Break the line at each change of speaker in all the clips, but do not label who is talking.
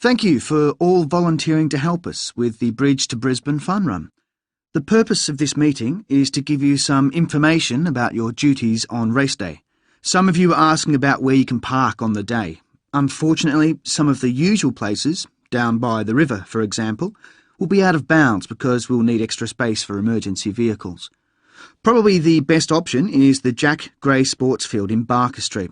Thank you for all volunteering to help us with the Bridge to Brisbane Fun Run. The purpose of this meeting is to give you some information about your duties on race day. Some of you are asking about where you can park on the day. Unfortunately, some of the usual places, down by the river for example, will be out of bounds because we'll need extra space for emergency vehicles. Probably the best option is the Jack Gray Sports Field in Barker Street.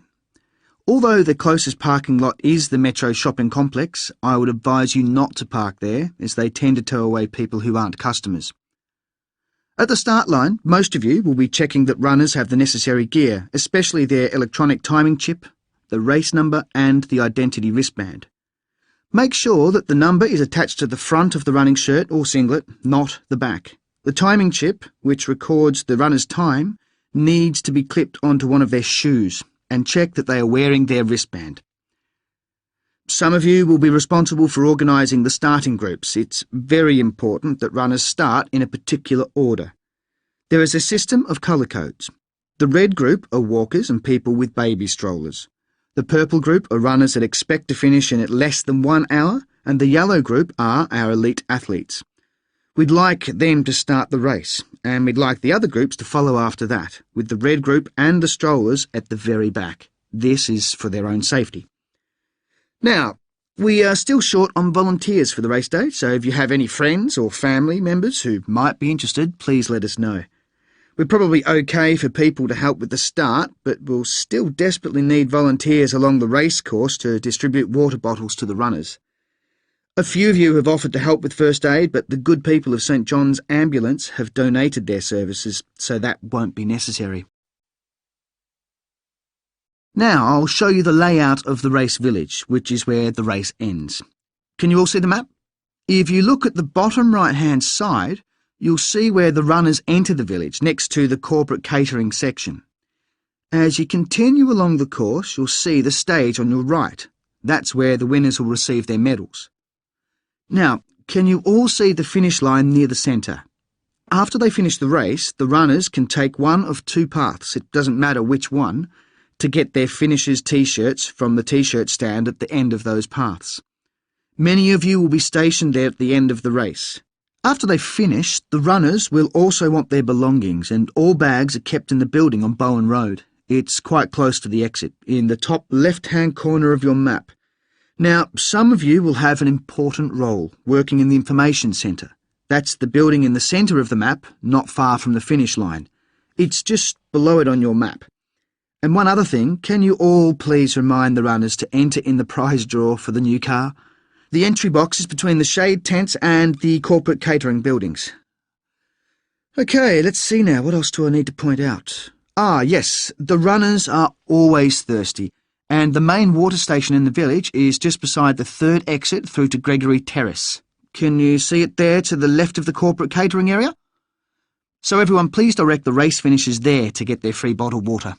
Although the closest parking lot is the Metro shopping complex, I would advise you not to park there, as they tend to tow away people who aren't customers. At the start line, most of you will be checking that runners have the necessary gear, especially their electronic timing chip, the race number and the identity wristband. Make sure that the number is attached to the front of the running shirt or singlet, not the back. The timing chip, which records the runner's time, needs to be clipped onto one of their shoes, and check that they are wearing their wristband. Some of you will be responsible for organising the starting groups. It's very important that runners start in a particular order. There is a system of colour codes. The red group are walkers and people with baby strollers. The purple group are runners that expect to finish in at less than 1 hour, and the yellow group are our elite athletes. We'd like them to start the race, and we'd like the other groups to follow after that, with the red group and the strollers at the very back. This is for their own safety. Now, we are still short on volunteers for the race day, so if you have any friends or family members who might be interested, please let us know. We're probably okay for people to help with the start, but we'll still desperately need volunteers along the race course to distribute water bottles to the runners. A few of you have offered to help with first aid, but the good people of St John's Ambulance have donated their services, so that won't be necessary. Now I'll show you the layout of the race village, which is where the race ends. Can you all see the map? If you look at the bottom right-hand side, you'll see where the runners enter the village, next to the corporate catering section. As you continue along the course, you'll see the stage on your right. That's where the winners will receive their medals. Now, can you all see the finish line near the centre? After they finish the race, the runners can take one of two paths, it doesn't matter which one, to get their finishers' T-shirts from the T-shirt stand at the end of those paths. Many of you will be stationed there at the end of the race. After they've finished, the runners will also want their belongings, and all bags are kept in the building on Bowen Road. It's quite close to the exit, in the top left-hand corner of your map. Now, some of you will have an important role, working in the information centre. That's the building in the centre of the map, not far from the finish line. It's just below it on your map. And one other thing, can you all please remind the runners to enter in the prize draw for the new car? The entry box is between the shade tents and the corporate catering buildings. Okay, let's see now. What else do I need to point out? Yes, the runners are always thirsty, and the main water station in the village is just beside the third exit through to Gregory Terrace. Can you see it there to the left of the corporate catering area? So everyone, please direct the race finishers there to get their free bottled water.